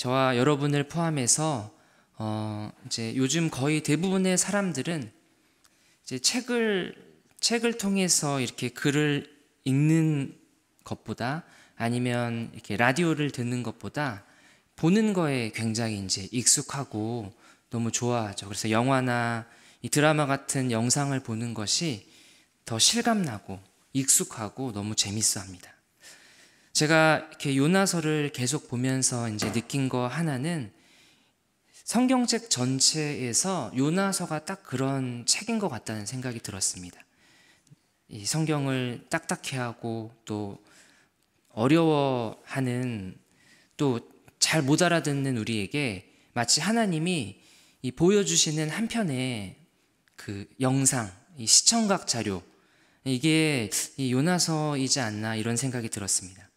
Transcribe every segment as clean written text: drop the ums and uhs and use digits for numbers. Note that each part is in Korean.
저와 여러분을 포함해서 이제 요즘 거의 대부분의 사람들은 이제 책을 통해서 이렇게 글을 읽는 것보다 아니면 이렇게 라디오를 듣는 것보다 보는 거에 굉장히 이제 익숙하고 너무 좋아하죠. 그래서 영화나 이 드라마 같은 영상을 보는 것이 더 실감나고 익숙하고 너무 재밌어 합니다. 제가 이렇게 요나서를 계속 보면서 이제 느낀 거 하나는 성경책 전체에서 요나서가 딱 그런 책인 것 같다는 생각이 들었습니다. 이 성경을 딱딱해 하고 또 어려워하는 또 잘 못 알아듣는 우리에게 마치 하나님이 이 보여주시는 한 편의 그 영상, 이 시청각 자료, 이게 이 요나서이지 않나 이런 생각이 들었습니다.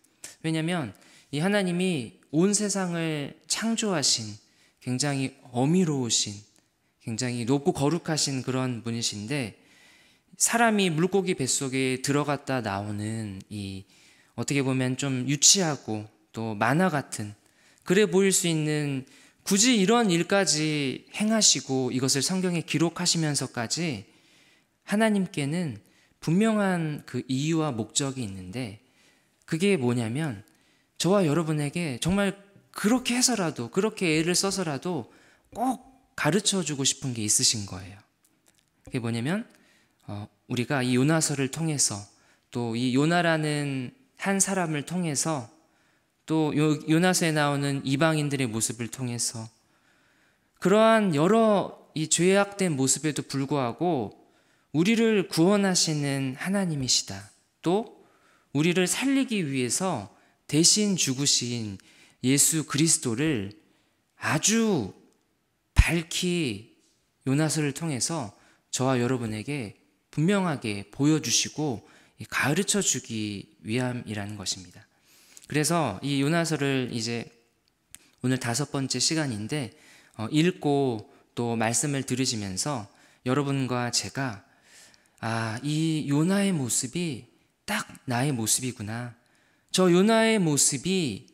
왜냐하면 이 하나님이 온 세상을 창조하신 굉장히 어미로우신, 굉장히 높고 거룩하신 그런 분이신데, 사람이 물고기 뱃속에 들어갔다 나오는 이 어떻게 보면 좀 유치하고 또 만화 같은, 그래 보일 수 있는, 굳이 이런 일까지 행하시고 이것을 성경에 기록하시면서까지 하나님께는 분명한 그 이유와 목적이 있는데, 그게 뭐냐면 저와 여러분에게 정말 그렇게 해서라도, 그렇게 애를 써서라도 꼭 가르쳐 주고 싶은 게 있으신 거예요. 그게 뭐냐면 우리가 이 요나서를 통해서, 또 이 요나라는 한 사람을 통해서, 또 요나서에 나오는 이방인들의 모습을 통해서, 그러한 여러 이 죄악된 모습에도 불구하고 우리를 구원하시는 하나님이시다, 또 우리를 살리기 위해서 대신 죽으신 예수 그리스도를 아주 밝히 요나서를 통해서 저와 여러분에게 분명하게 보여주시고 가르쳐 주기 위함이라는 것입니다. 그래서 이 요나서를 이제 오늘 5번째 시간인데 읽고 또 말씀을 들으시면서 여러분과 제가 이 요나의 모습이 딱 나의 모습이구나, 저 요나의 모습이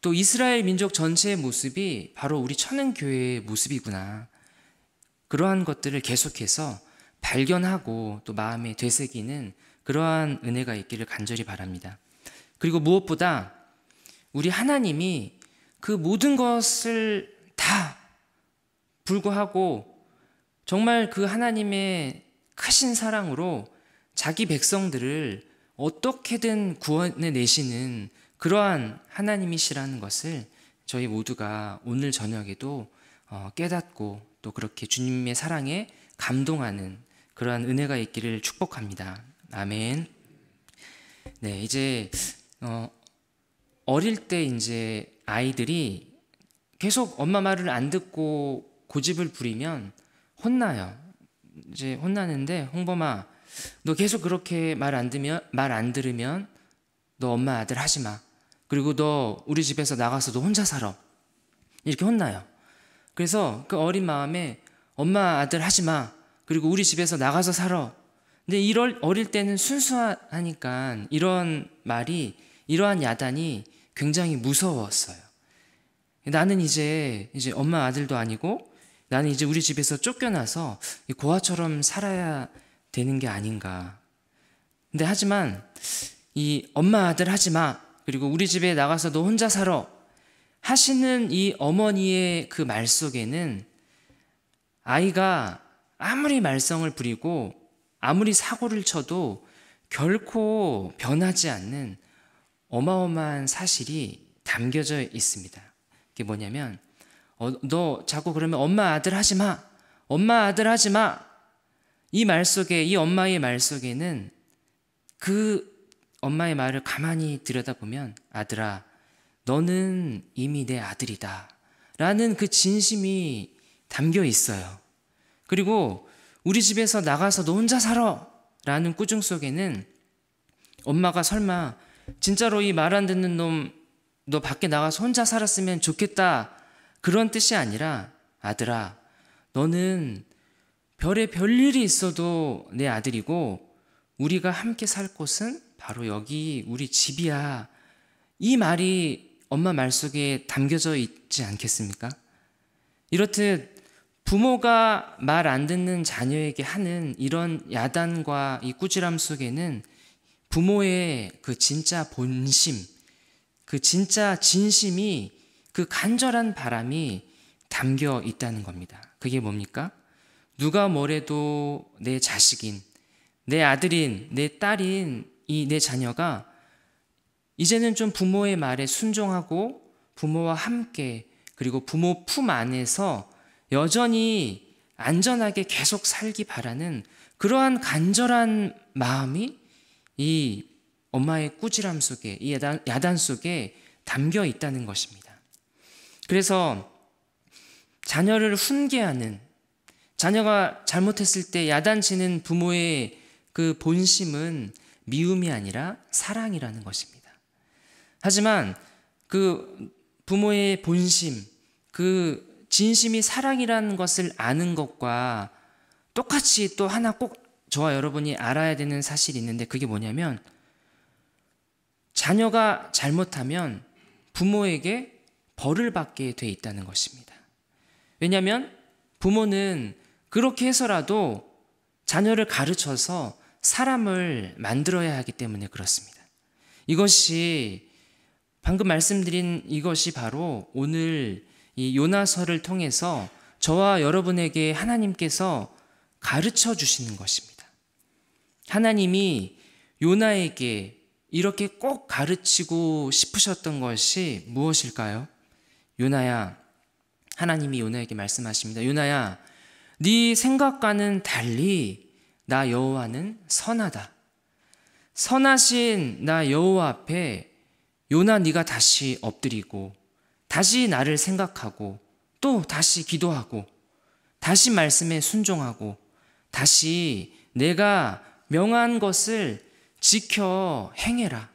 또 이스라엘 민족 전체의 모습이 바로 우리 천은교회의 모습이구나, 그러한 것들을 계속해서 발견하고 또 마음에 되새기는 그러한 은혜가 있기를 간절히 바랍니다. 그리고 무엇보다 우리 하나님이 그 모든 것을 다 불구하고 정말 그 하나님의 크신 사랑으로 자기 백성들을 어떻게든 구원해 내시는 그러한 하나님이시라는 것을 저희 모두가 오늘 저녁에도 깨닫고 또 그렇게 주님의 사랑에 감동하는 그러한 은혜가 있기를 축복합니다. 아멘. 네, 이제 어릴 때 이제 아이들이 계속 엄마 말을 안 듣고 고집을 부리면 혼나요. 이제 혼나는데, 홍범아, 너 계속 그렇게 말 안 들으면 너 엄마 아들 하지 마. 그리고 너 우리 집에서 나가서 너 혼자 살아. 이렇게 혼나요. 그래서 그 어린 마음에 엄마 아들 하지 마. 그리고 우리 집에서 나가서 살아. 근데 어릴 때는 순수하니까 이런 말이, 이러한 야단이 굉장히 무서웠어요. 나는 이제 엄마 아들도 아니고 나는 이제 우리 집에서 쫓겨나서 고아처럼 살아야 되는 게 아닌가. 근데 하지만 이 엄마 아들 하지 마, 그리고 우리 집에 나가서 너 혼자 살아 하시는 이 어머니의 그 말 속에는 아이가 아무리 말썽을 부리고 아무리 사고를 쳐도 결코 변하지 않는 어마어마한 사실이 담겨져 있습니다. 그게 뭐냐면 너 자꾸 그러면 엄마 아들 하지 마, 엄마 아들 하지 마, 이 말 속에, 이 엄마의 말 속에는 그 엄마의 말을 가만히 들여다보면, 아들아, 너는 이미 내 아들이다 라는 그 진심이 담겨 있어요. 그리고 우리 집에서 나가서 너 혼자 살아 라는 꾸중 속에는 엄마가 설마 진짜로 이 말 안 듣는 놈 너 밖에 나가서 혼자 살았으면 좋겠다 그런 뜻이 아니라, 아들아, 너는 별에 별일이 있어도 내 아들이고 우리가 함께 살 곳은 바로 여기 우리 집이야. 이 말이 엄마 말 속에 담겨져 있지 않겠습니까? 이렇듯 부모가 말 안 듣는 자녀에게 하는 이런 야단과 이 꾸지람 속에는 부모의 그 진짜 본심, 그 진짜 진심이, 그 간절한 바람이 담겨 있다는 겁니다. 그게 뭡니까? 누가 뭐래도 내 자식인, 내 아들인, 내 딸인 이 내 자녀가 이제는 좀 부모의 말에 순종하고 부모와 함께, 그리고 부모 품 안에서 여전히 안전하게 계속 살기 바라는 그러한 간절한 마음이 이 엄마의 꾸지람 속에, 이 야단 속에 담겨 있다는 것입니다. 그래서 자녀를 훈계하는, 자녀가 잘못했을 때 야단치는 부모의 그 본심은 미움이 아니라 사랑이라는 것입니다. 하지만 그 부모의 본심, 그 진심이 사랑이라는 것을 아는 것과 똑같이 또 하나 꼭 저와 여러분이 알아야 되는 사실이 있는데, 그게 뭐냐면 자녀가 잘못하면 부모에게 벌을 받게 돼 있다는 것입니다. 왜냐하면 부모는 그렇게 해서라도 자녀를 가르쳐서 사람을 만들어야 하기 때문에 그렇습니다. 이것이 방금 말씀드린 이것이 바로 오늘 이 요나서를 통해서 저와 여러분에게 하나님께서 가르쳐 주시는 것입니다. 하나님이 요나에게 이렇게 꼭 가르치고 싶으셨던 것이 무엇일까요? 요나야, 하나님이 요나에게 말씀하십니다. 요나야, 네 생각과는 달리 나 여호와는 선하다. 선하신 나 여호와 앞에 요나 네가 다시 엎드리고 다시 나를 생각하고 또 다시 기도하고 다시 말씀에 순종하고 다시 내가 명한 것을 지켜 행해라.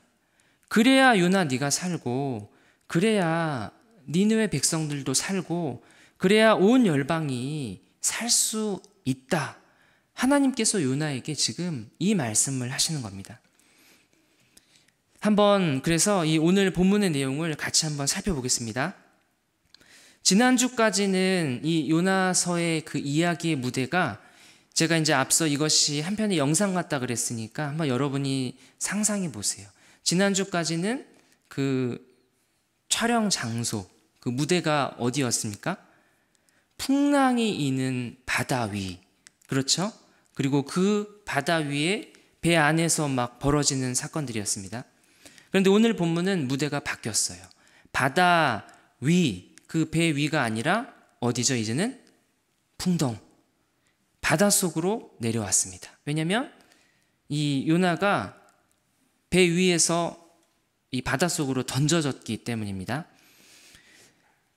그래야 요나 네가 살고, 그래야 니느웨 백성들도 살고, 그래야 온 열방이 살 수 있다. 하나님께서 요나에게 지금 이 말씀을 하시는 겁니다. 한번 그래서 이 오늘 본문의 내용을 같이 한번 살펴보겠습니다. 지난주까지는 이 요나서의 그 이야기의 무대가, 제가 이제 앞서 이것이 한편의 영상 같다 그랬으니까 한번 여러분이 상상해 보세요. 지난주까지는 그 촬영 장소, 그 무대가 어디였습니까? 풍랑이 있는 바다 위, 그렇죠? 그리고 그 바다 위에 배 안에서 막 벌어지는 사건들이었습니다. 그런데 오늘 본문은 무대가 바뀌었어요. 바다 위, 그 배 위가 아니라 어디죠? 이제는 풍덩, 바닷속으로 내려왔습니다. 왜냐하면 이 요나가 배 위에서 이 바닷속으로 던져졌기 때문입니다.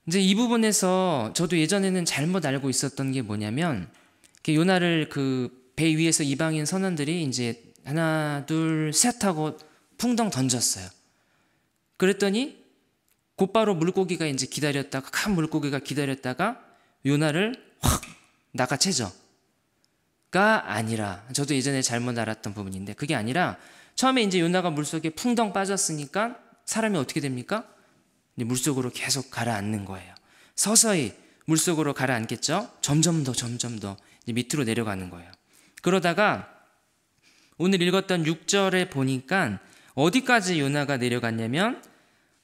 이제 이 부분에서 저도 예전에는 잘못 알고 있었던 게 뭐냐면, 요나를 그 배 위에서 이방인 선원들이 이제 하나 둘 셋 하고 풍덩 던졌어요. 그랬더니 곧바로 물고기가 이제 기다렸다가, 큰 물고기가 기다렸다가 요나를 확 낚아채죠. 가 아니라, 저도 예전에 잘못 알았던 부분인데, 그게 아니라 처음에 이제 요나가 물속에 풍덩 빠졌으니까 사람이 어떻게 됩니까? 물속으로 계속 가라앉는 거예요. 서서히 물속으로 가라앉겠죠? 점점 더 이제 밑으로 내려가는 거예요. 그러다가 오늘 읽었던 6절에 보니까 어디까지 요나가 내려갔냐면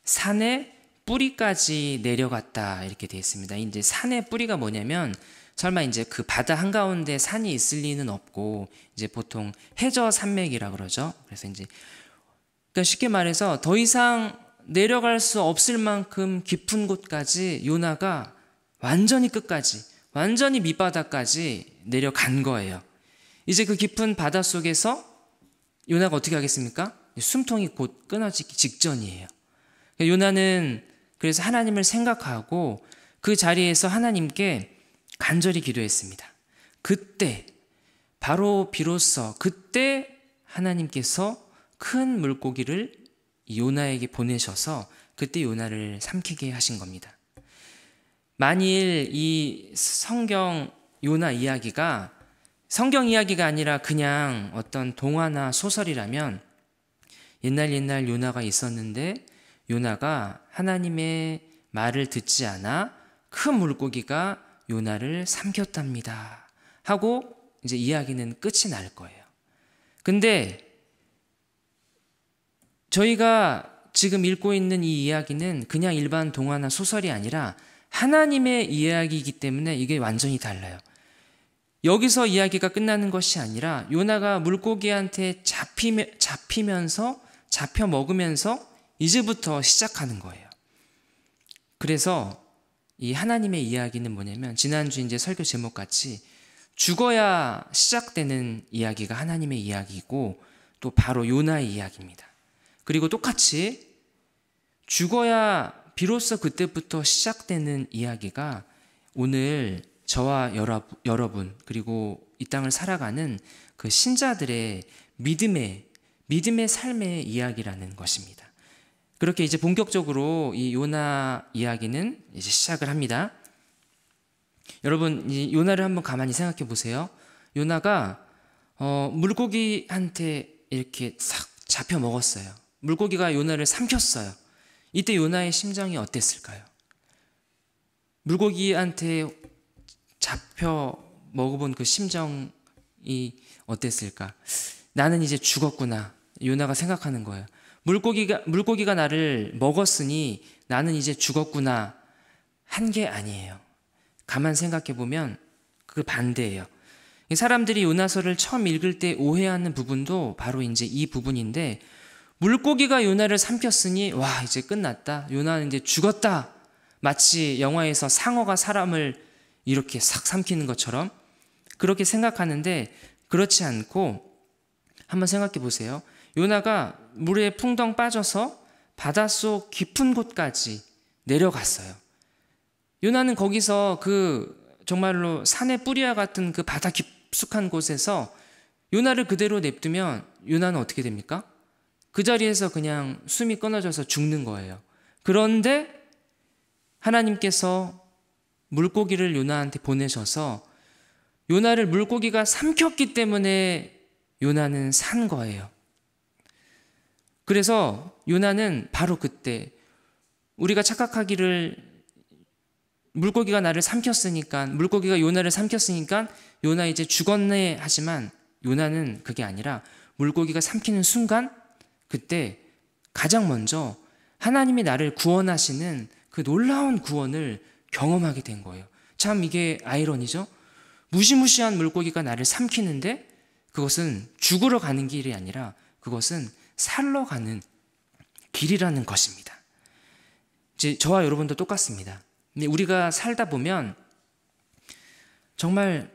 산의 뿌리까지 내려갔다, 이렇게 되어 있습니다. 이제 산의 뿌리가 뭐냐면, 설마 이제 그 바다 한가운데 산이 있을 리는 없고, 이제 보통 해저 산맥이라 그러죠. 그래서 이제, 그러니까 쉽게 말해서 더 이상 내려갈 수 없을 만큼 깊은 곳까지 요나가 완전히 끝까지, 완전히 밑바닥까지 내려간 거예요. 이제 그 깊은 바다 속에서 요나가 어떻게 하겠습니까? 숨통이 곧 끊어지기 직전이에요. 요나는 그래서 하나님을 생각하고 그 자리에서 하나님께 간절히 기도했습니다. 그때, 바로 비로소 그때 하나님께서 큰 물고기를 요나에게 보내셔서 그때 요나를 삼키게 하신 겁니다. 만일 이 성경 요나 이야기가 성경 이야기가 아니라 그냥 어떤 동화나 소설이라면, 옛날 요나가 있었는데 요나가 하나님의 말을 듣지 않아 큰 물고기가 요나를 삼켰답니다 하고 이제 이야기는 끝이 날 거예요. 근데 저희가 지금 읽고 있는 이 이야기는 그냥 일반 동화나 소설이 아니라 하나님의 이야기이기 때문에 이게 완전히 달라요. 여기서 이야기가 끝나는 것이 아니라 요나가 물고기한테 잡히면서 잡혀 먹으면서 이제부터 시작하는 거예요. 그래서 이 하나님의 이야기는 뭐냐면 지난주 이제 설교 제목 같이 죽어야 시작되는 이야기가 하나님의 이야기고 또 바로 요나의 이야기입니다. 그리고 똑같이 죽어야 비로소 그때부터 시작되는 이야기가 오늘 저와 여러분 그리고 이 땅을 살아가는 그 신자들의 믿음의 삶의 이야기라는 것입니다. 그렇게 이제 본격적으로 이 요나 이야기는 이제 시작을 합니다. 여러분 이 요나를 한번 가만히 생각해 보세요. 요나가 물고기한테 이렇게 싹 잡혀 먹었어요. 물고기가 요나를 삼켰어요. 이때 요나의 심정이 어땠을까요? 물고기한테 잡혀 먹어본 그 심정이 어땠을까? 나는 이제 죽었구나. 요나가 생각하는 거예요. 물고기가 나를 먹었으니 나는 이제 죽었구나 한 게 아니에요. 가만 생각해 보면 그 반대예요. 사람들이 요나서를 처음 읽을 때 오해하는 부분도 바로 이제 이 부분인데 물고기가 요나를 삼켰으니 와 이제 끝났다. 요나는 이제 죽었다. 마치 영화에서 상어가 사람을 이렇게 싹 삼키는 것처럼 그렇게 생각하는데 그렇지 않고 한번 생각해 보세요. 요나가 물에 풍덩 빠져서 바닷속 깊은 곳까지 내려갔어요. 요나는 거기서 그 정말로 산의 뿌리와 같은 그 바다 깊숙한 곳에서 요나를 그대로 냅두면 요나는 어떻게 됩니까? 그 자리에서 그냥 숨이 끊어져서 죽는 거예요. 그런데 하나님께서 물고기를 요나한테 보내셔서 요나를 물고기가 삼켰기 때문에 요나는 산 거예요. 그래서 요나는 바로 그때 우리가 착각하기를 물고기가 나를 삼켰으니까 물고기가 요나를 삼켰으니까 요나 이제 죽었네 하지만 요나는 그게 아니라 물고기가 삼키는 순간 그때 가장 먼저 하나님이 나를 구원하시는 그 놀라운 구원을 경험하게 된 거예요. 참 이게 아이러니죠? 무시무시한 물고기가 나를 삼키는데 그것은 죽으러 가는 길이 아니라 그것은 살러 가는 길이라는 것입니다. 이제 저와 여러분도 똑같습니다. 근데 우리가 살다 보면 정말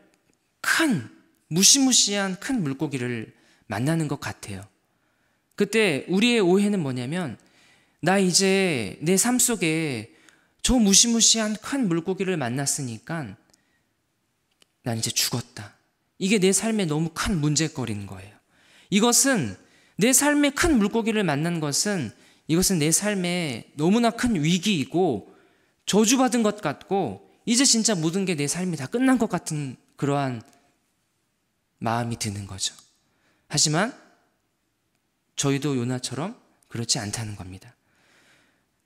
무시무시한 큰 물고기를 만나는 것 같아요. 그때 우리의 오해는 뭐냐면 나 이제 내 삶 속에 저 무시무시한 큰 물고기를 만났으니까 난 이제 죽었다. 이게 내 삶에 너무 큰 문제거리인 거예요. 이것은 내 삶에 큰 물고기를 만난 것은 이것은 내 삶에 너무나 큰 위기이고 저주받은 것 같고 이제 진짜 모든 게 내 삶이 다 끝난 것 같은 그러한 마음이 드는 거죠. 하지만 저희도 요나처럼 그렇지 않다는 겁니다.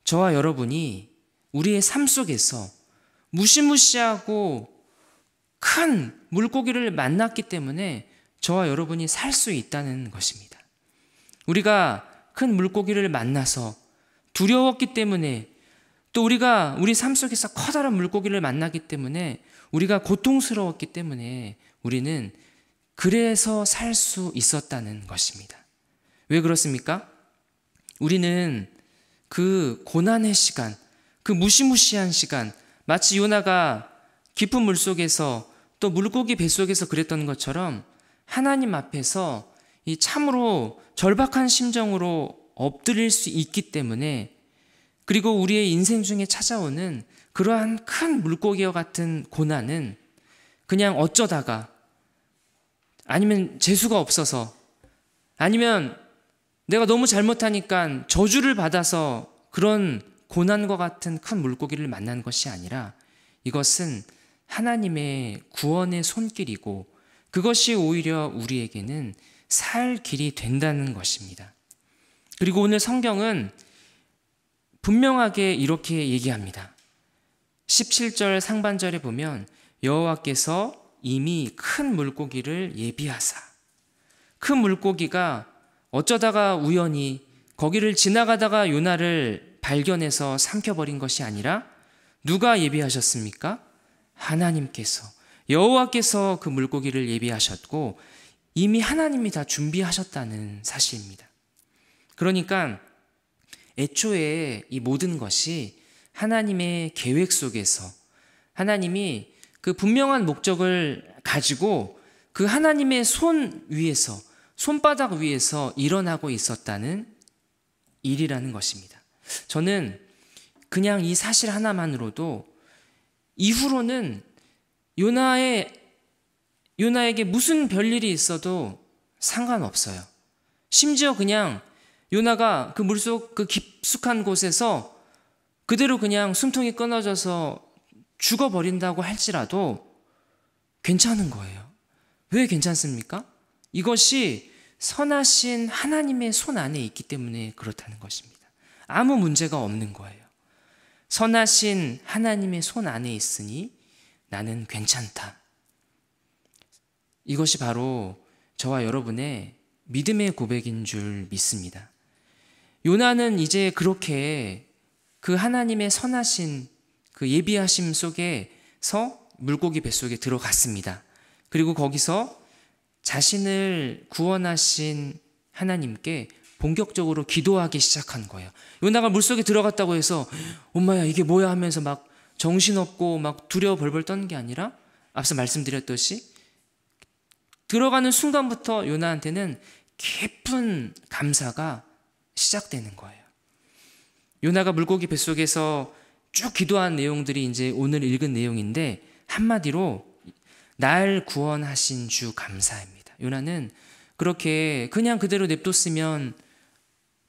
저와 여러분이 우리의 삶 속에서 무시무시하고 큰 물고기를 만났기 때문에 저와 여러분이 살 수 있다는 것입니다. 우리가 큰 물고기를 만나서 두려웠기 때문에 또 우리가 우리 삶 속에서 커다란 물고기를 만나기 때문에 우리가 고통스러웠기 때문에 우리는 그래서 살 수 있었다는 것입니다. 왜 그렇습니까? 우리는 그 고난의 시간, 그 무시무시한 시간, 마치 요나가 깊은 물속에서 또 물고기 뱃속에서 그랬던 것처럼 하나님 앞에서 이 참으로 절박한 심정으로 엎드릴 수 있기 때문에 그리고 우리의 인생 중에 찾아오는 그러한 큰 물고기와 같은 고난은 그냥 어쩌다가 아니면 재수가 없어서 아니면 내가 너무 잘못하니까 저주를 받아서 그런 고난과 같은 큰 물고기를 만난 것이 아니라 이것은 하나님의 구원의 손길이고 그것이 오히려 우리에게는 살 길이 된다는 것입니다. 그리고 오늘 성경은 분명하게 이렇게 얘기합니다. 17절 상반절에 보면 여호와께서 이미 큰 물고기를 예비하사, 큰 물고기가 어쩌다가 우연히 거기를 지나가다가 요나를 발견해서 삼켜버린 것이 아니라 누가 예비하셨습니까? 하나님께서, 여호와께서 그 물고기를 예비하셨고 이미 하나님이 다 준비하셨다는 사실입니다. 그러니까 애초에 이 모든 것이 하나님의 계획 속에서 하나님이 그 분명한 목적을 가지고 그 하나님의 손 위에서, 손바닥 위에서 일어나고 있었다는 일이라는 것입니다. 저는 그냥 이 사실 하나만으로도 이후로는 요나에게 무슨 별일이 있어도 상관없어요. 심지어 그냥 요나가 그 물속 그 깊숙한 곳에서 그대로 그냥 숨통이 끊어져서 죽어버린다고 할지라도 괜찮은 거예요. 왜 괜찮습니까? 이것이 선하신 하나님의 손 안에 있기 때문에 그렇다는 것입니다. 아무 문제가 없는 거예요. 선하신 하나님의 손 안에 있으니 나는 괜찮다. 이것이 바로 저와 여러분의 믿음의 고백인 줄 믿습니다. 요나는 이제 그렇게 그 하나님의 선하신 그 예비하심 속에서 물고기 뱃속에 들어갔습니다. 그리고 거기서 자신을 구원하신 하나님께 본격적으로 기도하기 시작한 거예요. 요나가 물속에 들어갔다고 해서 엄마야 이게 뭐야 하면서 막 정신없고 막 두려워 벌벌 떠는 게 아니라 앞서 말씀드렸듯이 들어가는 순간부터 요나한테는 깊은 감사가 시작되는 거예요. 요나가 물고기 뱃속에서 쭉 기도한 내용들이 이제 오늘 읽은 내용인데 한마디로 날 구원하신 주 감사합니다. 요나는 그렇게 그냥 그대로 냅뒀으면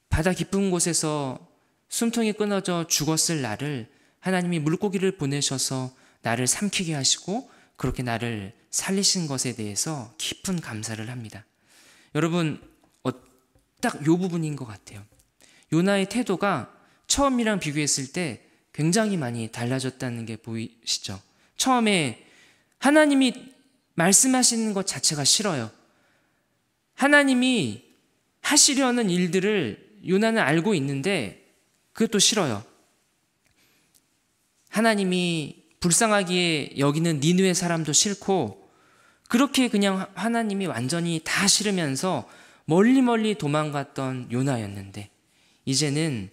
바다 깊은 곳에서 숨통이 끊어져 죽었을 나를 하나님이 물고기를 보내셔서 나를 삼키게 하시고 그렇게 나를 살리신 것에 대해서 깊은 감사를 합니다. 여러분, 딱 요 부분인 것 같아요. 요나의 태도가 처음이랑 비교했을 때 굉장히 많이 달라졌다는 게 보이시죠? 처음에 하나님이 말씀하시는 것 자체가 싫어요. 하나님이 하시려는 일들을 요나는 알고 있는데 그것도 싫어요. 하나님이 불쌍하게 여기는 니느웨 사람도 싫고 그렇게 그냥 하나님이 완전히 다 싫으면서 멀리 도망갔던 요나였는데 이제는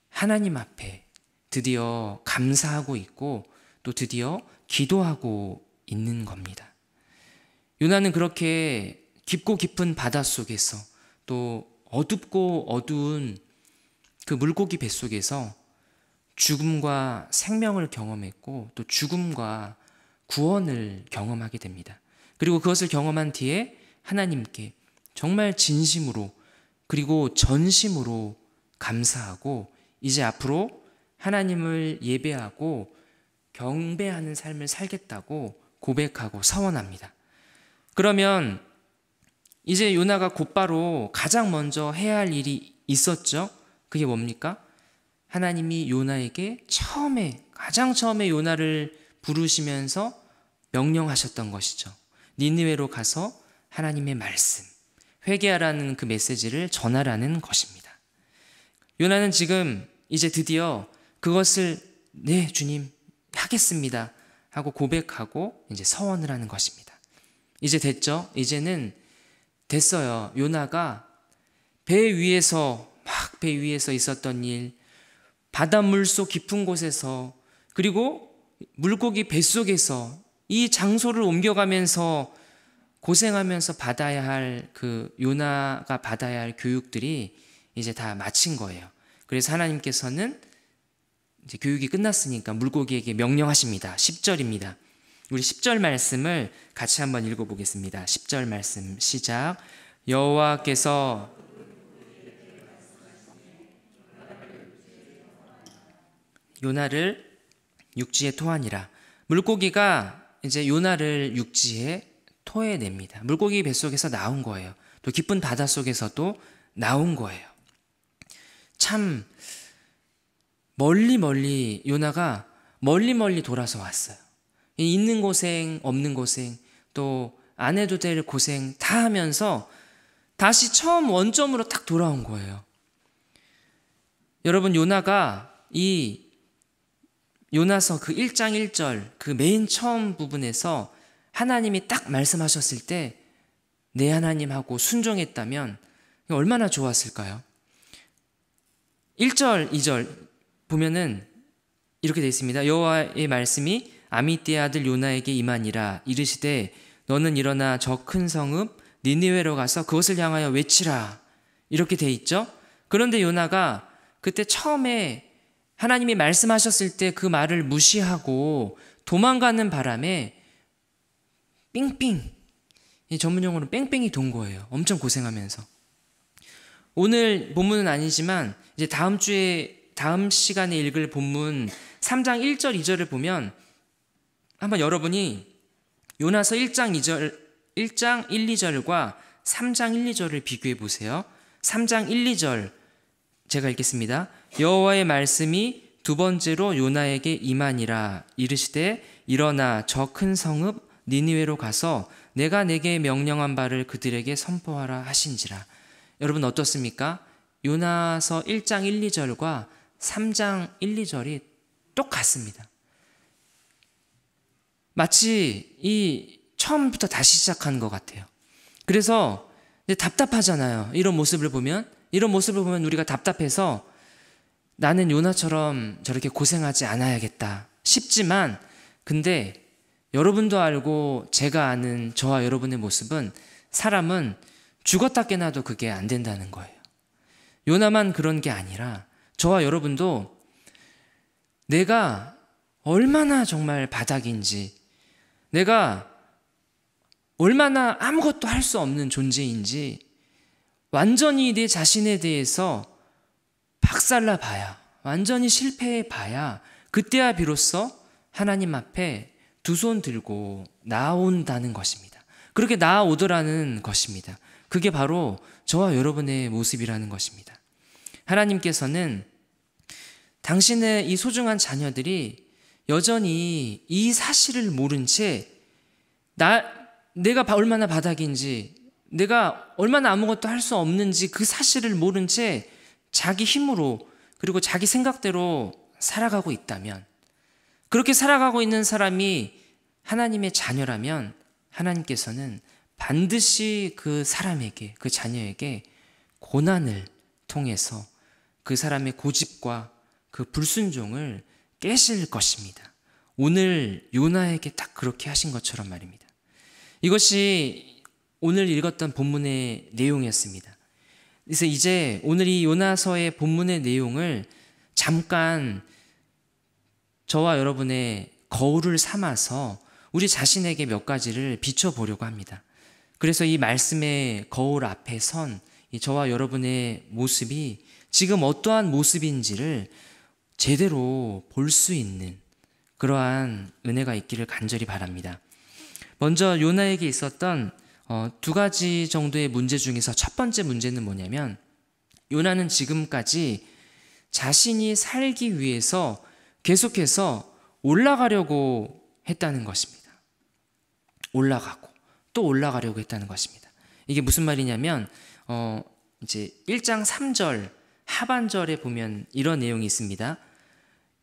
하나님 앞에 드디어 감사하고 있고 또 드디어 기도하고 있는 겁니다. 요나는 그렇게 깊고 깊은 바닷속에서 또 어둡고 어두운 그 물고기 뱃속에서 죽음과 생명을 경험했고 또 죽음과 구원을 경험하게 됩니다. 그리고 그것을 경험한 뒤에 하나님께 정말 진심으로 그리고 전심으로 감사하고 이제 앞으로 하나님을 예배하고 경배하는 삶을 살겠다고 고백하고 서원합니다. 그러면 이제 요나가 곧바로 가장 먼저 해야 할 일이 있었죠. 그게 뭡니까? 하나님이 요나에게 가장 처음에 요나를 부르시면서 명령하셨던 것이죠. 니느웨로 가서 하나님의 말씀, 회개하라는 그 메시지를 전하라는 것입니다. 요나는 지금 이제 드디어 그것을 네 주님 하겠습니다 하고 고백하고 이제 서원을 하는 것입니다. 이제 됐죠? 이제는 됐어요. 요나가 배 위에서 있었던 일, 바닷물 속 깊은 곳에서 그리고 물고기 뱃속에서 이 장소를 옮겨가면서 고생하면서 받아야 할 그 요나가 받아야 할 교육들이 이제 다 마친 거예요. 그래서 하나님께서는 이제 교육이 끝났으니까 물고기에게 명령하십니다. 10절입니다. 우리 10절 말씀을 같이 한번 읽어보겠습니다. 10절 말씀 시작. 여호와께서 요나를 육지에 토하니라. 물고기가 이제 요나를 육지에 토해냅니다. 물고기 뱃속에서 나온 거예요. 또 깊은 바닷속에서도 나온 거예요. 참 요나가 멀리 돌아서 왔어요. 있는 고생, 없는 고생, 또 안 해도 될 고생 다 하면서 다시 처음 원점으로 딱 돌아온 거예요. 여러분, 요나가 이 요나서 그 1장 1절 그 맨 처음 부분에서 하나님이 딱 말씀하셨을 때 내 하나님하고 순종했다면 얼마나 좋았을까요? 1절, 2절 보면은 이렇게 되어 있습니다. 여호와의 말씀이 아미떼의 아들 요나에게 임하니라. 이르시되 너는 일어나 저 큰 성읍 니느웨로 가서 그것을 향하여 외치라. 이렇게 되어 있죠. 그런데 요나가 그때 처음에 하나님이 말씀하셨을 때 그 말을 무시하고 도망가는 바람에 삥삥, 이 전문용어로 뺑뺑이 돈 거예요. 엄청 고생하면서. 오늘 본문은 아니지만 이제 다음 시간에 읽을 본문 3장 1절 2절을 보면 한번 여러분이 요나서 1장 1, 2절과 3장 1, 2절을 비교해 보세요. 3장 1, 2절 제가 읽겠습니다. 여호와의 말씀이 두 번째로 요나에게 임하니라. 이르시되 일어나 저 큰 성읍 니느웨로 가서 내가 내게 명령한 바를 그들에게 선포하라 하신지라. 여러분 어떻습니까? 요나서 1장 1, 2절과 3장 1, 2절이 똑같습니다. 마치 이 처음부터 다시 시작하는 것 같아요. 그래서 답답하잖아요. 이런 모습을 보면 우리가 답답해서 나는 요나처럼 저렇게 고생하지 않아야겠다 싶지만, 근데 여러분도 알고 제가 아는 저와 여러분의 모습은 사람은 죽었다 깨나도 그게 안 된다는 거예요. 요나만 그런 게 아니라 저와 여러분도 내가 얼마나 정말 바닥인지, 내가 얼마나 아무것도 할 수 없는 존재인지 완전히 내 자신에 대해서 박살나 봐야, 완전히 실패해 봐야 그때야 비로소 하나님 앞에 두 손 들고 나온다는 것입니다. 그렇게 나아오더라는 것입니다. 그게 바로 저와 여러분의 모습이라는 것입니다. 하나님께서는 당신의 이 소중한 자녀들이 여전히 이 사실을 모른 채 내가 얼마나 바닥인지, 내가 얼마나 아무것도 할 수 없는지 그 사실을 모른 채 자기 힘으로 그리고 자기 생각대로 살아가고 있다면, 그렇게 살아가고 있는 사람이 하나님의 자녀라면 하나님께서는 반드시 그 사람에게, 그 자녀에게 고난을 통해서 그 사람의 고집과 그 불순종을 깨실 것입니다. 오늘 요나에게 딱 그렇게 하신 것처럼 말입니다. 이것이 오늘 읽었던 본문의 내용이었습니다. 그래서 이제 오늘 이 요나서의 본문의 내용을 잠깐 저와 여러분의 거울을 삼아서 우리 자신에게 몇 가지를 비춰보려고 합니다. 그래서 이 말씀의 거울 앞에 선 저와 여러분의 모습이 지금 어떠한 모습인지를 제대로 볼 수 있는 그러한 은혜가 있기를 간절히 바랍니다. 먼저 요나에게 있었던 두 가지 정도의 문제 중에서 첫 번째 문제는 뭐냐면, 요나는 지금까지 자신이 살기 위해서 계속해서 올라가려고 했다는 것입니다. 올라가고 또 올라가려고 했다는 것입니다. 이게 무슨 말이냐면 이제 1장 3절 하반절에 보면 이런 내용이 있습니다.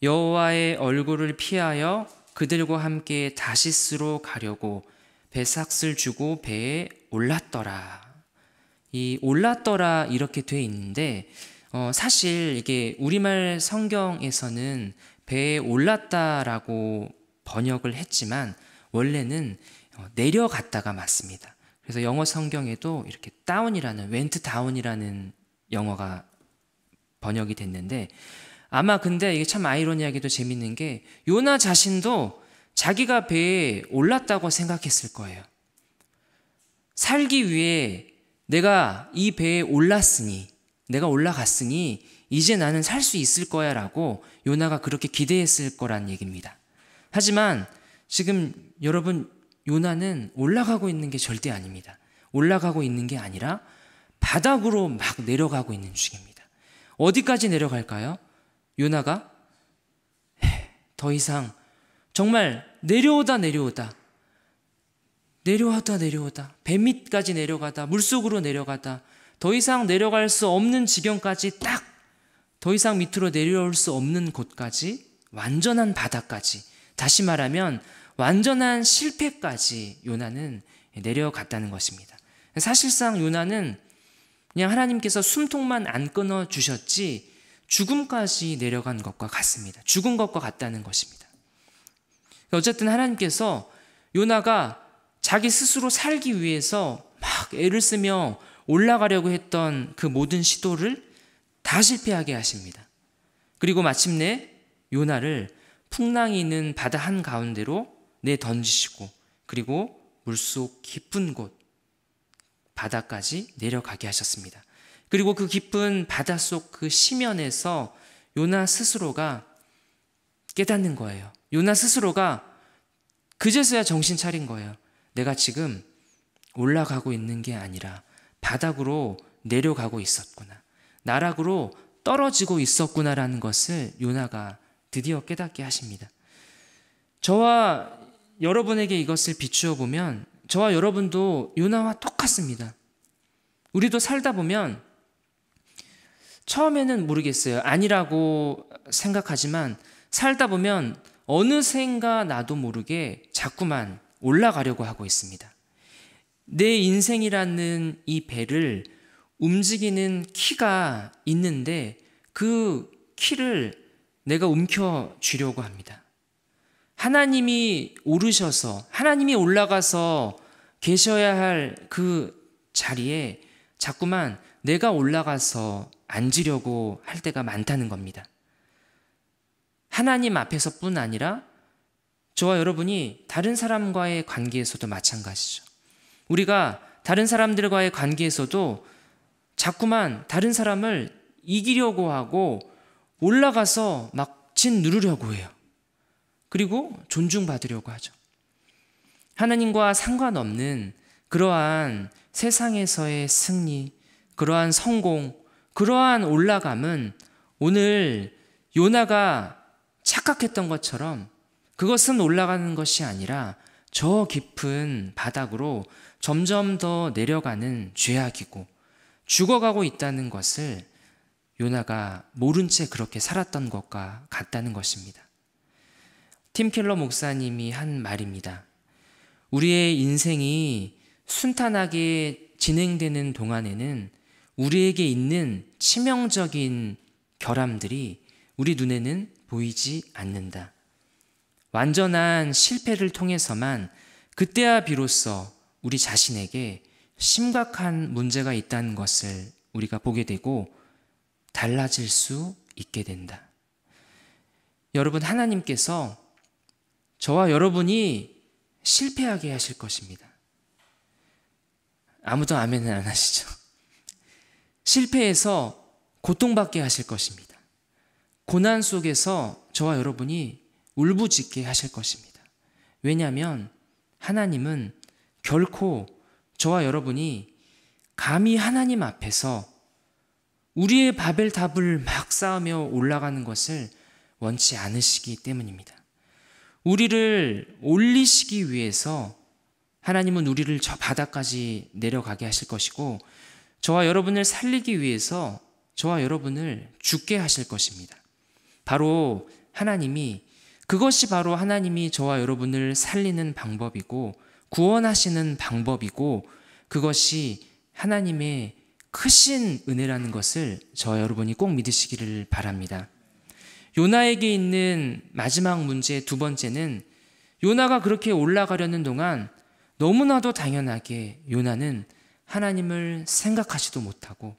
여호와의 얼굴을 피하여 그들과 함께 다시스로 가려고 배삭을 주고 배에 올랐더라. 이 올랐더라 이렇게 돼 있는데 사실 이게 우리말 성경에서는 배에 올랐다라고 번역을 했지만 원래는 내려갔다가 맞습니다. 그래서 영어 성경에도 이렇게 다운이라는, went down이라는 영어가 번역이 됐는데, 아마 근데 이게 참 아이러니하게도 재밌는 게 요나 자신도 자기가 배에 올랐다고 생각했을 거예요. 살기 위해 내가 이 배에 올랐으니, 내가 올라갔으니 이제 나는 살 수 있을 거야 라고 요나가 그렇게 기대했을 거란 얘기입니다. 하지만 지금 여러분, 요나는 올라가고 있는 게 절대 아닙니다. 올라가고 있는 게 아니라 바닥으로 막 내려가고 있는 중입니다. 어디까지 내려갈까요? 요나가 더 이상 정말 내려오다 배 밑까지 내려가다 물속으로 내려가다 더 이상 내려갈 수 없는 지경까지 딱 더 이상 밑으로 내려올 수 없는 곳까지 완전한 바다까지 다시 말하면 완전한 실패까지 요나는 내려갔다는 것입니다. 사실상 요나는 그냥 하나님께서 숨통만 안 끊어주셨지 죽음까지 내려간 것과 같습니다. 죽은 것과 같다는 것입니다. 어쨌든 하나님께서 요나가 자기 스스로 살기 위해서 막 애를 쓰며 올라가려고 했던 그 모든 시도를 다 실패하게 하십니다. 그리고 마침내 요나를 풍랑이 있는 바다 한가운데로 내던지시고 그리고 물속 깊은 곳 바다까지 내려가게 하셨습니다. 그리고 그 깊은 바닷속 그 심연에서 요나 스스로가 깨닫는 거예요. 요나 스스로가 그제서야 정신 차린 거예요. 내가 지금 올라가고 있는 게 아니라 바닥으로 내려가고 있었구나. 나락으로 떨어지고 있었구나라는 것을 요나가 드디어 깨닫게 하십니다. 저와 여러분에게 이것을 비추어 보면 저와 여러분도 요나와 똑같습니다. 우리도 살다 보면 처음에는 모르겠어요. 아니라고 생각하지만 살다 보면 어느샌가 나도 모르게 자꾸만 올라가려고 하고 있습니다. 내 인생이라는 이 배를 움직이는 키가 있는데 그 키를 내가 움켜쥐려고 합니다. 하나님이 오르셔서 하나님이 올라가서 계셔야 할 그 자리에 자꾸만 내가 올라가서 앉으려고 할 때가 많다는 겁니다. 하나님 앞에서뿐 아니라 저와 여러분이 다른 사람과의 관계에서도 마찬가지죠. 우리가 다른 사람들과의 관계에서도 자꾸만 다른 사람을 이기려고 하고 올라가서 막 짓누르려고 해요. 그리고 존중받으려고 하죠. 하나님과 상관없는 그러한 세상에서의 승리, 그러한 성공, 그러한 올라감은 오늘 요나가 착각했던 것처럼 그것은 올라가는 것이 아니라 저 깊은 바닥으로 점점 더 내려가는 죄악이고 죽어가고 있다는 것을 요나가 모른 채 그렇게 살았던 것과 같다는 것입니다. 팀 켈러 목사님이 한 말입니다. 우리의 인생이 순탄하게 진행되는 동안에는 우리에게 있는 치명적인 결함들이 우리 눈에는 보이지 않는다. 완전한 실패를 통해서만 그때야 비로소 우리 자신에게 심각한 문제가 있다는 것을 우리가 보게 되고 달라질 수 있게 된다. 여러분, 하나님께서 저와 여러분이 실패하게 하실 것입니다. 아무도 아멘은 안 하시죠? 실패해서 고통받게 하실 것입니다. 고난 속에서 저와 여러분이 울부짖게 하실 것입니다. 왜냐하면 하나님은 결코 저와 여러분이 감히 하나님 앞에서 우리의 바벨탑을 막 쌓으며 올라가는 것을 원치 않으시기 때문입니다. 우리를 올리시기 위해서 하나님은 우리를 저 바닥까지 내려가게 하실 것이고 저와 여러분을 살리기 위해서 저와 여러분을 죽게 하실 것입니다. 바로 그것이 바로 하나님이 저와 여러분을 살리는 방법이고 구원하시는 방법이고 그것이 하나님의 크신 은혜라는 것을 저와 여러분이 꼭 믿으시기를 바랍니다. 요나에게 있는 마지막 문제 두 번째는 요나가 그렇게 올라가려는 동안 너무나도 당연하게 요나는 하나님을 생각하지도 못하고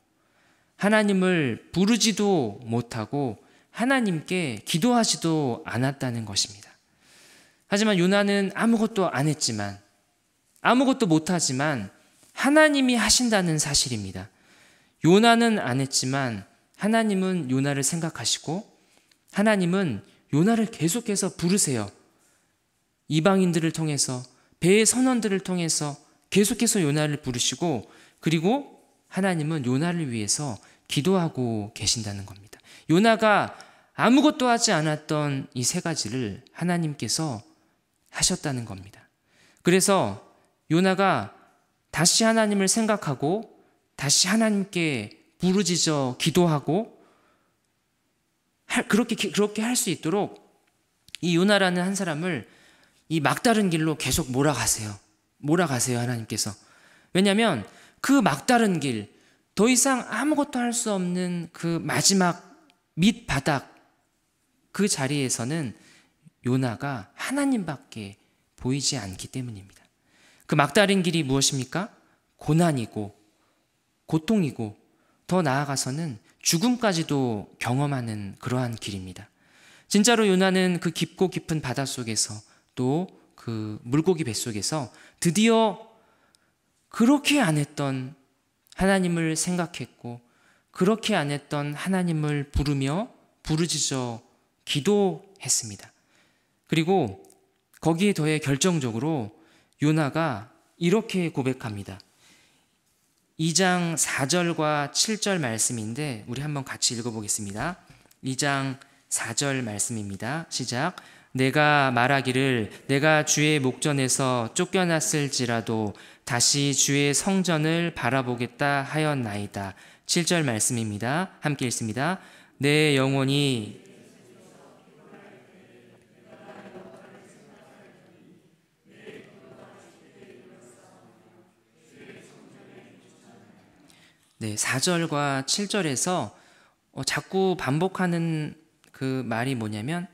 하나님을 부르지도 못하고 하나님께 기도하지도 않았다는 것입니다. 하지만 요나는 아무것도 안 했지만 아무것도 못하지만 하나님이 하신다는 사실입니다. 요나는 안 했지만 하나님은 요나를 생각하시고 하나님은 요나를 계속해서 부르세요. 이방인들을 통해서 배의 선원들을 통해서 계속해서 요나를 부르시고 그리고 하나님은 요나를 위해서 기도하고 계신다는 겁니다. 요나가 아무것도 하지 않았던 이 세 가지를 하나님께서 하셨다는 겁니다. 그래서 요나가 다시 하나님을 생각하고 다시 하나님께 부르짖어 기도하고 그렇게 할 수 있도록 이 요나라는 한 사람을 이 막다른 길로 계속 몰아가세요 하나님께서. 왜냐하면 그 막다른 길, 더 이상 아무것도 할 수 없는 그 마지막 밑바닥, 그 자리에서는 요나가 하나님밖에 보이지 않기 때문입니다. 그 막다른 길이 무엇입니까? 고난이고 고통이고 더 나아가서는 죽음까지도 경험하는 그러한 길입니다. 진짜로 요나는 그 깊고 깊은 바닷속에서 또 그 물고기 뱃속에서 드디어 그렇게 안 했던 하나님을 생각했고 그렇게 안 했던 하나님을 부르며 부르짖어 기도했습니다. 그리고 거기에 더해 결정적으로 요나가 이렇게 고백합니다. 2장 4절과 7절 말씀인데 우리 한번 같이 읽어보겠습니다. 2장 4절 말씀입니다. 시작. 내가 말하기를 내가 주의 목전에서 쫓겨났을지라도 다시 주의 성전을 바라보겠다 하였나이다. 7절 말씀입니다. 함께 읽습니다. 내 영혼이 네, 4절과 7절에서 자꾸 반복하는 그 말이 뭐냐면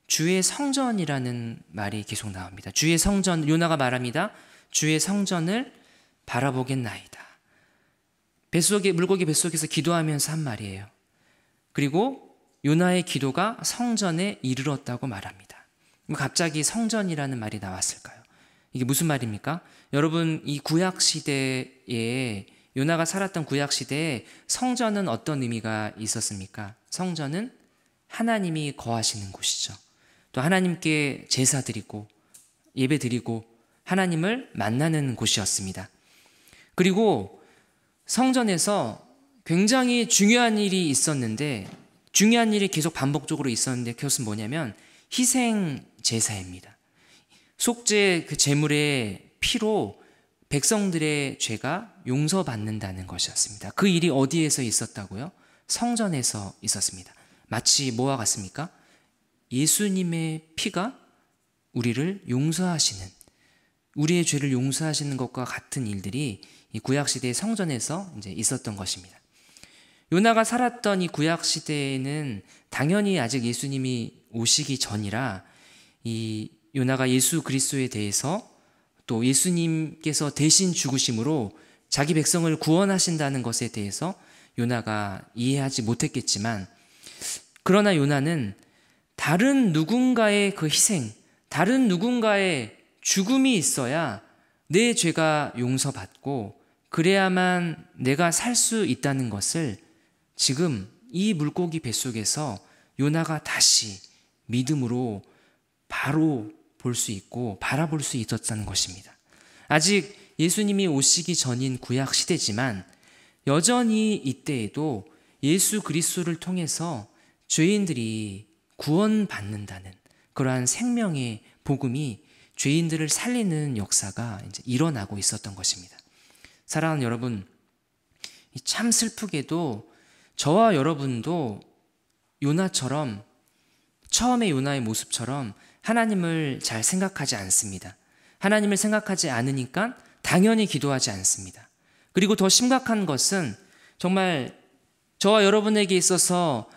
주의 성전이라는 말이 계속 나옵니다. 주의 성전, 요나가 말합니다. 주의 성전을 바라보겠나이다. 물고기 뱃속에서 기도하면서 한 말이에요. 그리고 요나의 기도가 성전에 이르렀다고 말합니다. 갑자기 성전이라는 말이 나왔을까요? 이게 무슨 말입니까? 여러분, 이 구약시대에 요나가 살았던 구약시대에 성전은 어떤 의미가 있었습니까? 성전은 하나님이 거하시는 곳이죠. 또 하나님께 제사 드리고 예배 드리고 하나님을 만나는 곳이었습니다. 그리고 성전에서 굉장히 중요한 일이 있었는데 중요한 일이 계속 반복적으로 있었는데 그것은 뭐냐면 희생 제사입니다. 속죄 그 제물의 피로 백성들의 죄가 용서받는다는 것이었습니다. 그 일이 어디에서 있었다고요? 성전에서 있었습니다. 마치 뭐와 같습니까? 예수님의 피가 우리를 용서하시는, 우리의 죄를 용서하시는 것과 같은 일들이 이 구약시대의 성전에서 이제 있었던 것입니다. 요나가 살았던 이 구약시대에는 당연히 아직 예수님이 오시기 전이라 이 요나가 예수 그리스도에 대해서 또 예수님께서 대신 죽으심으로 자기 백성을 구원하신다는 것에 대해서 요나가 이해하지 못했겠지만 그러나 요나는 다른 누군가의 그 희생, 다른 누군가의 죽음이 있어야 내 죄가 용서받고 그래야만 내가 살 수 있다는 것을 지금 이 물고기 뱃속에서 요나가 다시 믿음으로 바로 볼 수 있고 바라볼 수 있었다는 것입니다. 아직 예수님이 오시기 전인 구약 시대지만 여전히 이때에도 예수 그리스도를 통해서 죄인들이 구원받는다는 그러한 생명의 복음이 죄인들을 살리는 역사가 이제 일어나고 있었던 것입니다. 사랑하는 여러분, 참 슬프게도 저와 여러분도 요나처럼 처음에 요나의 모습처럼 하나님을 잘 생각하지 않습니다. 하나님을 생각하지 않으니까 당연히 기도하지 않습니다. 그리고 더 심각한 것은 정말 저와 여러분에게 있어서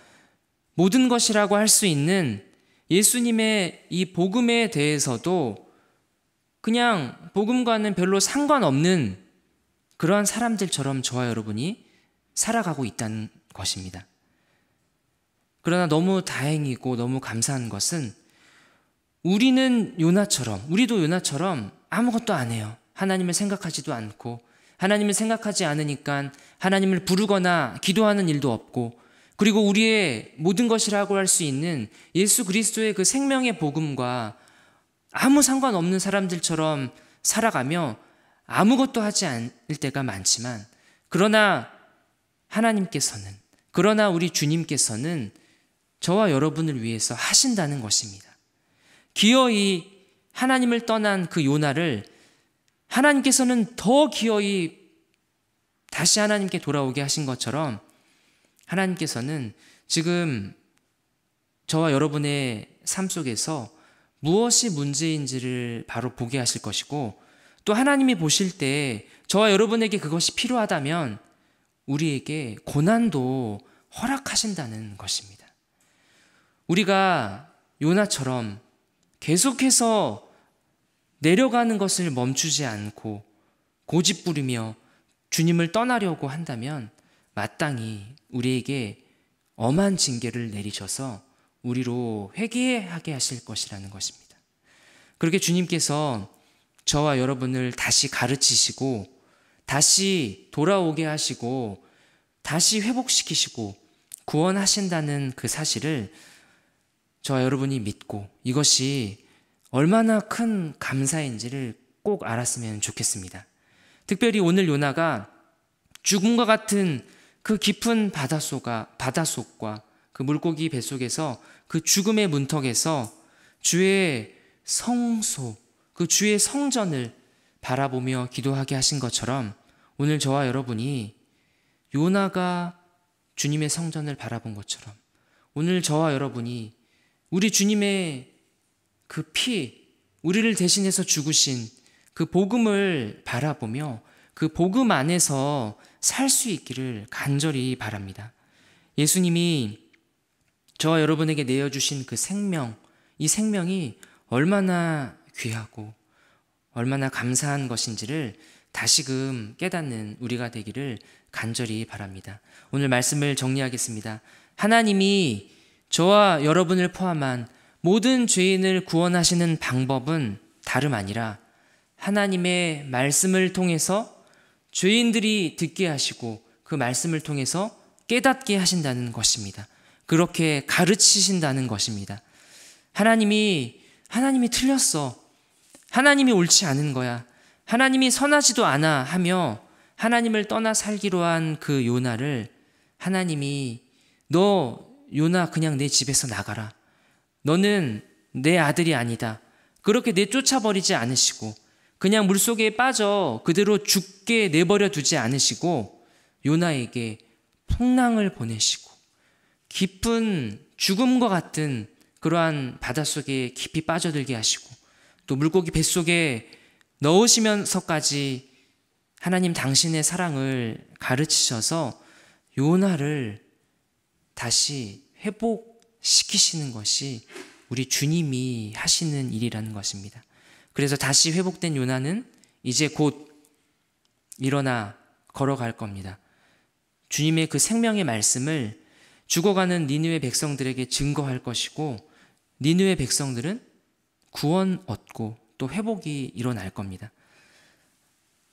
모든 것이라고 할 수 있는 예수님의 이 복음에 대해서도 그냥 복음과는 별로 상관없는 그러한 사람들처럼 저와 여러분이 살아가고 있다는 것입니다. 그러나 너무 다행이고 너무 감사한 것은 우리도 요나처럼 아무것도 안 해요. 하나님을 생각하지도 않고 하나님을 생각하지 않으니까 하나님을 부르거나 기도하는 일도 없고 그리고 우리의 모든 것이라고 할 수 있는 예수 그리스도의 그 생명의 복음과 아무 상관없는 사람들처럼 살아가며 아무것도 하지 않을 때가 많지만 그러나 우리 주님께서는 저와 여러분을 위해서 하신다는 것입니다. 기어이 하나님을 떠난 그 요나를 하나님께서는 더 기어이 다시 하나님께 돌아오게 하신 것처럼 하나님께서는 지금 저와 여러분의 삶 속에서 무엇이 문제인지를 바로 보게 하실 것이고, 또 하나님이 보실 때 저와 여러분에게 그것이 필요하다면 우리에게 고난도 허락하신다는 것입니다. 우리가 요나처럼 계속해서 내려가는 것을 멈추지 않고 고집부리며 주님을 떠나려고 한다면 마땅히 우리에게 엄한 징계를 내리셔서 우리로 회개하게 하실 것이라는 것입니다. 그렇게 주님께서 저와 여러분을 다시 가르치시고 다시 돌아오게 하시고 다시 회복시키시고 구원하신다는 그 사실을 저와 여러분이 믿고 이것이 얼마나 큰 감사인지를 꼭 알았으면 좋겠습니다. 특별히 오늘 요나가 죽음과 같은 그 깊은 바닷속과 그 물고기 뱃속에서 그 죽음의 문턱에서 주의 성소, 그 주의 성전을 바라보며 기도하게 하신 것처럼 오늘 저와 여러분이 요나가 주님의 성전을 바라본 것처럼 오늘 저와 여러분이 우리 주님의 그 피, 우리를 대신해서 죽으신 그 복음을 바라보며 그 복음 안에서 살 수 있기를 간절히 바랍니다. 예수님이 저와 여러분에게 내어주신 그 생명, 이 생명이 얼마나 귀하고 얼마나 감사한 것인지를 다시금 깨닫는 우리가 되기를 간절히 바랍니다. 오늘 말씀을 정리하겠습니다. 하나님이 저와 여러분을 포함한 모든 죄인을 구원하시는 방법은 다름 아니라 하나님의 말씀을 통해서 죄인들이 듣게 하시고 그 말씀을 통해서 깨닫게 하신다는 것입니다. 그렇게 가르치신다는 것입니다. 하나님이 틀렸어. 하나님이 옳지 않은 거야. 하나님이 선하지도 않아 하며 하나님을 떠나 살기로 한 그 요나를 하나님이 너 요나 그냥 내 집에서 나가라. 너는 내 아들이 아니다. 그렇게 내쫓아버리지 않으시고 그냥 물속에 빠져 그대로 죽게 내버려 두지 않으시고 요나에게 풍랑을 보내시고 깊은 죽음과 같은 그러한 바닷속에 깊이 빠져들게 하시고 또 물고기 뱃속에 넣으시면서까지 하나님 당신의 사랑을 가르치셔서 요나를 다시 회복시키시는 것이 우리 주님이 하시는 일이라는 것입니다. 그래서 다시 회복된 요나는 이제 곧 일어나 걸어갈 겁니다. 주님의 그 생명의 말씀을 죽어가는 니느웨 백성들에게 증거할 것이고 니느웨 백성들은 구원 얻고 또 회복이 일어날 겁니다.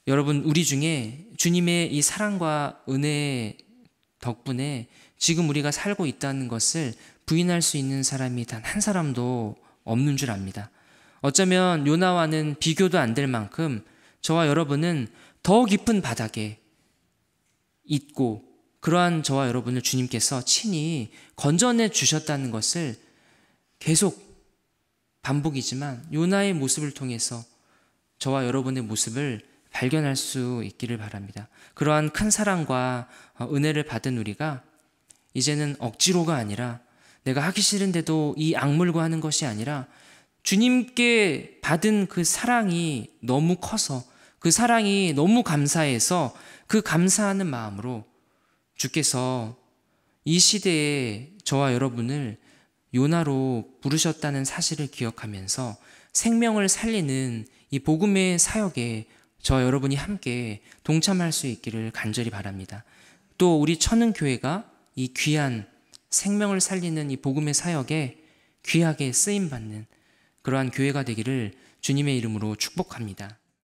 여러분, 우리 중에 주님의 이 사랑과 은혜 덕분에 지금 우리가 살고 있다는 것을 부인할 수 있는 사람이 단 한 사람도 없는 줄 압니다. 어쩌면 요나와는 비교도 안 될 만큼 저와 여러분은 더 깊은 바닥에 있고 그러한 저와 여러분을 주님께서 친히 건져내 주셨다는 것을 계속 반복이지만 요나의 모습을 통해서 저와 여러분의 모습을 발견할 수 있기를 바랍니다. 그러한 큰 사랑과 은혜를 받은 우리가 이제는 억지로가 아니라 내가 하기 싫은데도 이 악물고 하는 것이 아니라 주님께 받은 그 사랑이 너무 커서 그 사랑이 너무 감사해서 그 감사하는 마음으로 주께서 이 시대에 저와 여러분을 요나로 부르셨다는 사실을 기억하면서 생명을 살리는 이 복음의 사역에 저와 여러분이 함께 동참할 수 있기를 간절히 바랍니다. 또 우리 천은교회가 이 귀한 생명을 살리는 이 복음의 사역에 귀하게 쓰임받는 그러한 교회가 되기를 주님의 이름으로 축복합니다.